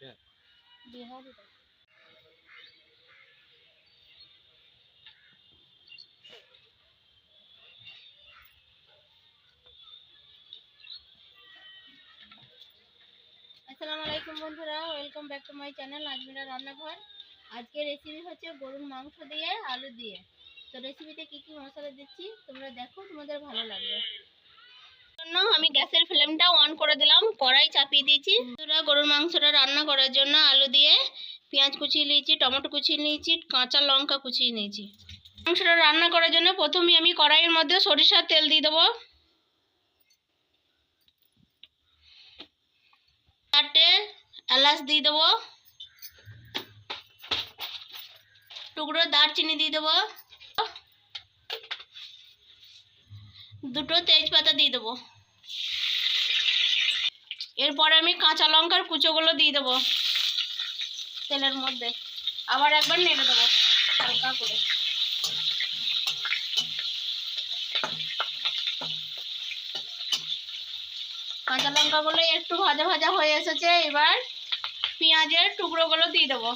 বিহারি। আসসালামু আলাইকুম বন্ধুরা, welcome back to my channel Azmira রান্নাঘর। আজকে রেসিপি হচ্ছে গরুর মাংস দিয়ে আলু দিয়ে। তো রেসিপিতে কি কি মশলা দিচ্ছি তোমরা দেখো, তোমাদের ভালো লাগবে। জন্য আমি গ্যাসের ফ্লেমটা অন করে দিলাম, কড়াই চাপিয়ে দিয়েছি। গরুর মাংসটা রান্না করার জন্য আলু দিয়ে পেঁয়াজ কুচিয়ে নিয়েছি, টমেটো কুচিয়ে নিয়েছি, কাঁচা লঙ্কা কুচিয়ে নিয়েছি। মাংসটা রান্না করার জন্য প্রথমে আমি কড়াইয়ের মধ্যে সরিষার তেল দিয়ে দেবো। 4টে এলাচ দিয়ে দেবো, টুকরো দারচিনি দিয়ে দেবো, 2টো তেজপাতা দিয়ে দেবো। এরপর আমি কাঁচা লঙ্কার কুচোগুলো দিয়ে দেবো তেলের মধ্যে। আবার একবার নেড়ে দেবো হালকা করে। কাঁচা লঙ্কাগুলো একটু ভাজা ভাজা হয়ে এসেছে, এবার পেঁয়াজের টুকরোগুলো দিয়ে দেবো,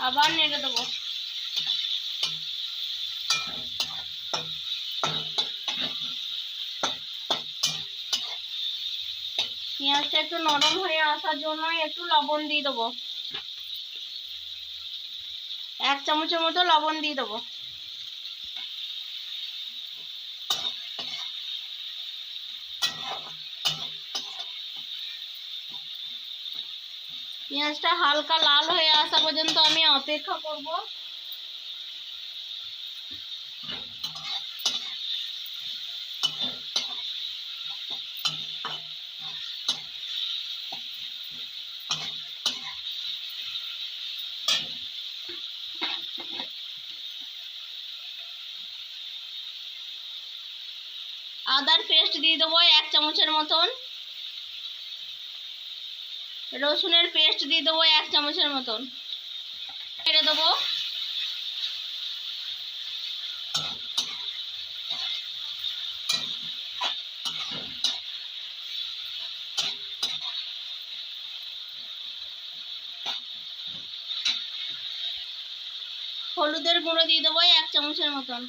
আবার নেড়ে দেবো। পেঁয়াজটা একটু নরম হয়ে আসার জন্য একটু লবণ দিয়ে দেবো, 1 চামচের মতো লবণ দিয়ে দেবো। পেঁয়াজটা হালকা লাল হয়ে আসা পর্যন্ত আমি অপেক্ষা করব। আদার পেস্ট দিয়ে দেবো 1 চামচের মতন, রসুনের পেস্ট দিয়ে দেবো 1 চামচের মতন, নেড়ে দেবো। হলুদের গুঁড়ো দিয়ে দেবো 1 চামচের মতন।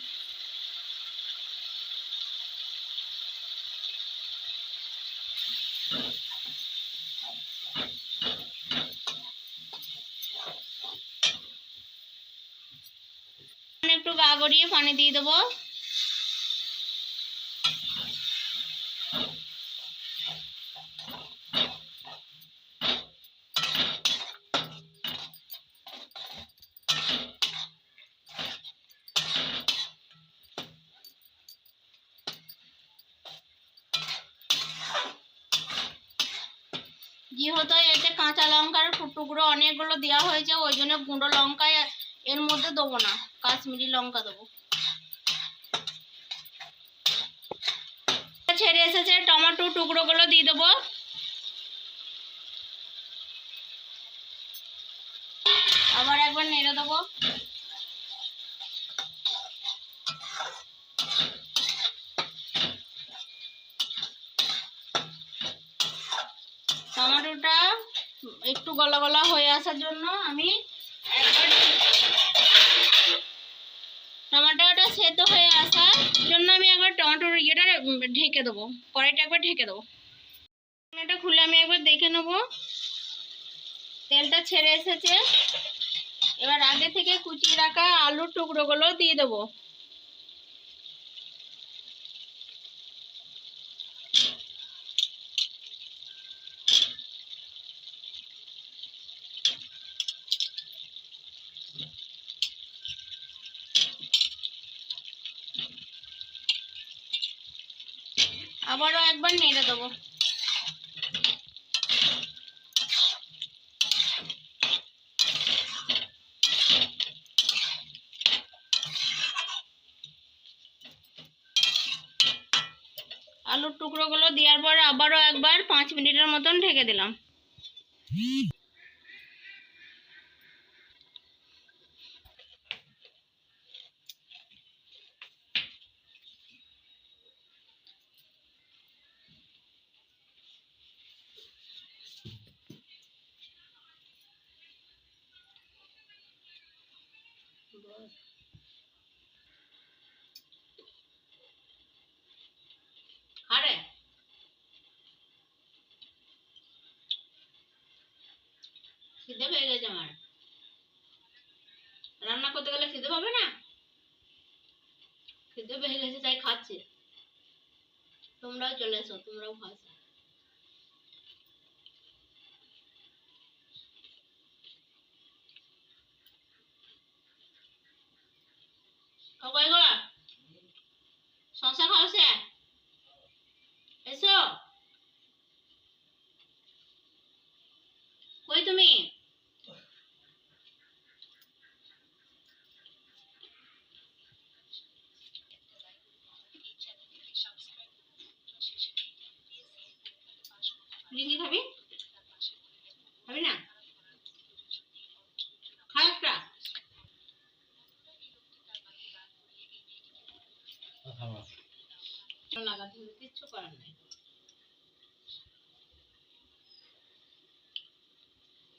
একটু গা গড়িয়ে পানি দিয়ে দেবো। যেহেতু এতে কাঁচা লঙ্কার টুকরো অনেকগুলো দেওয়া হয়েছে, ওই জন্য গুঁড়ো লঙ্কা এর মধ্যে দেবো না, কাশ্মীরি লঙ্কা দেবো। ছেড়ে এসেছে, টমেটো টুকরোগুলো দিয়ে দেবো, আবার একবার নেড়ে দেবো। টমেটোটা একটু গলা গলা হয়ে আসার জন্য আমি একবার, টমেটোটা সেদ্ধ হয়ে আসার জন্য আমি একবার টমেটোর ইয়েটা ঢেকে দেবো, কড়াইটা একবার ঢেকে দেবো। এটা খুলে আমি একবার দেখে নেবো, তেলটা ছেড়ে এসেছে। এবার আগে থেকে কুচিয়ে রাখা আলুর টুকরোগুলো দিয়ে দেবো। আবারও একবার নেড়ে দেবো। আলুর টুকরোগুলো দেওয়ার পর আবারও একবার 5 মিনিটের মতন ঢেকে দিলাম। আরে খিদে পেয়ে গেছে আমার। রান্না করতে গেলে খিদে পাবে না? খিদে পেয়ে গেছে তাই খাচ্ছি। তোমরাও চলে এসো, তোমরাও খাচ্ছ। কই গো, শশা খাওয়াছে? এসো। কই তুমি? রিঙ্গি খাবি? খাবি না? খা একটা। লাগাতে হবে, কিচ্ছু করার নাই।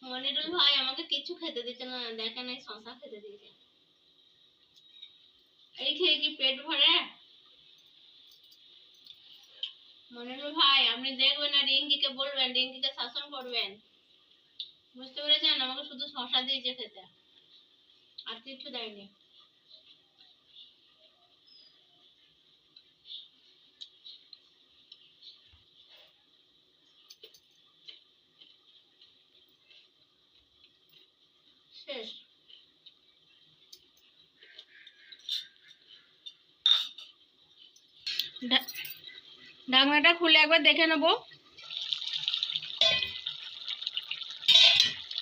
মনিরুল ভাই আমাকে কিছু খেতে দিতে না, দেখেন এই শশা খেতে দিয়েছে। এই খেয়ে কি পেট ভরে? মনিরুল ভাই আপনি দেখবেন না, রিঙ্গিকে বলবেন, রিঙ্গিকে শাসন করবেন, বুঝতে পেরেছেন? আমাকে শুধু শশা দিয়েছে খেতে, আর কিছু দেয়নি। শেষ। ঢাকনাটা খুলে একবার দেখে নেবো,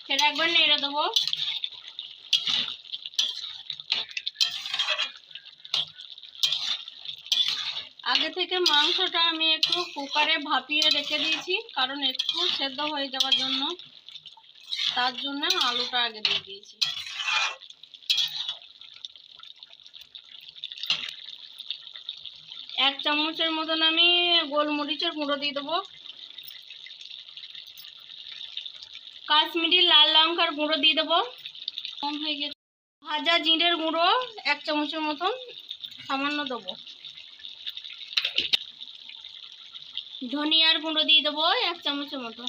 সেটা একবার নেড়ে দেবো। আগে থেকে মাংসটা আমি একটু কুকারে ভাপিয়ে রেখে দিয়েছি, কারণ একটু সেদ্ধ হয়ে যাওয়ার জন্য, তার জন্য আলুটা আগে দিয়ে দিয়েছি। এক চামচের মতন আমি গোলমরিচের গুঁড়ো দিয়ে দেবো। কাশ্মীরি লাল লঙ্কার গুঁড়ো দিয়ে দেবো, কম হয়ে গেছে। ভাজা জিরের গুঁড়ো 1 চামচের মতন সামান্য দেবো। ধনিয়ার গুঁড়ো দিয়ে দেবো 1 চামচের মতো।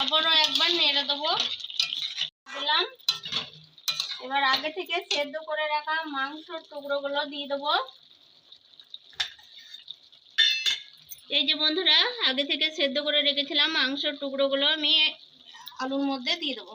আবারও একবার নেড়ে দেবো, দিলাম। এবার আগে থেকে সেদ্ধ করে রাখা মাংসের টুকরোগুলো দিয়ে দেবো। এই যে বন্ধুরা, আগে থেকে সেদ্ধ করে রেখেছিলাম মাংসের টুকরোগুলো আমি আলুর মধ্যে দিয়ে দেবো।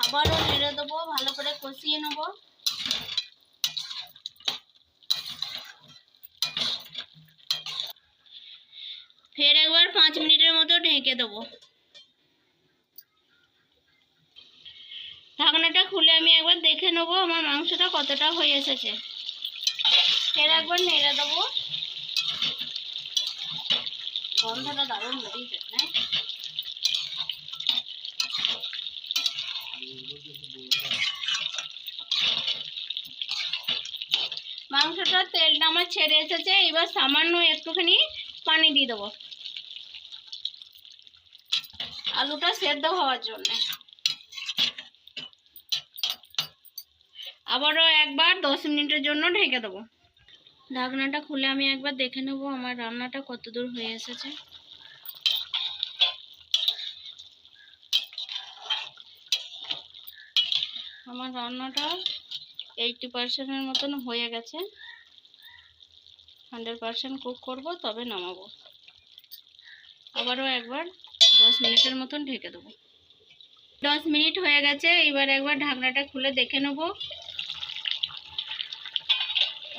আবারও নেড়ে দেবো, ভালো করে কষিয়ে নেব। ফের একবার 5 মিনিটের মতো ঢেকে দেবো। ঢাকনাটা খুলে আমি একবার দেখে নেবো আমার মাংসটা কতটা হয়ে এসেছে। ফের একবার নেড়ে দেবো। গন্ধটা দারুণ বেরিয়েছে না? মাংসটা তেলটা আমার ছেড়ে এসেছে, এবার সামান্য একটুখানি পানি দিয়ে দেবো আলুটা সেদ্ধ হওয়ার জন্য। আবারও একবার 10 মিনিটের জন্য ঢেকে দেবো। ঢাকনাটা খুলে আমি একবার দেখে নেবো আমার রান্নাটা কত দূর হয়ে এসেছে। আমার রান্নাটা 80% মতন হয়ে গেছে। 100% কুক করব, তবে নামাবো। আবারও একবার 10 মিনিটের মতন ঢেকে দেবো। 10 মিনিট হয়ে গেছে, এবার একবার ঢাকনাটা খুলে দেখে নেব।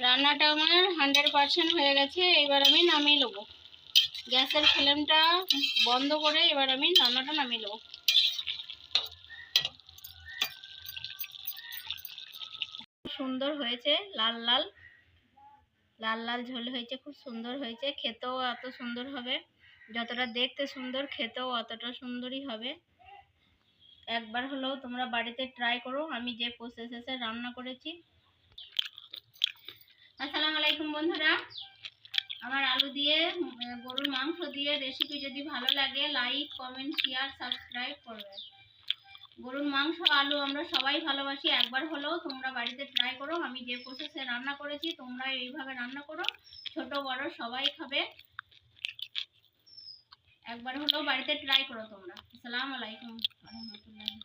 রান্নাটা আমার 100% হয়ে গেছে, এবার আমি নামিয়ে নেবো। গ্যাসের ফ্লেমটা বন্ধ করে এবার আমি রান্নাটা নামিয়ে নেবো। সুন্দর হয়েছে, লাল লাল লাল লাল ঝোল হয়েছে, খুব সুন্দর হয়েছে। খেতেও এত সুন্দর হবে, যতটা দেখতে সুন্দর খেতেও অতটা সুন্দরই হবে। একবার হলেও তোমরা বাড়িতে ট্রাই করো আমি যে প্রসেসে রান্না করেছি। আসসালামু আলাইকুম বন্ধুরা, আমার আলু দিয়ে গরুর মাংস দিয়ে রেসিপি যদি ভালো লাগে লাইক কমেন্ট শেয়ার সাবস্ক্রাইব করবে। গরুর মাংস আলু আমরা সবাই ভালোবাসি, একবার হলেও তোমরা বাড়িতে ট্রাই করো আমি যে প্রসেসে রান্না করেছি তোমরা এইভাবে রান্না করো, ছোট বড় সবাই খাবে। একবার হলেও বাড়িতে ট্রাই করো তোমরা। আসসালামু আলাইকুম ওয়া রাহমাতুল্লাহি।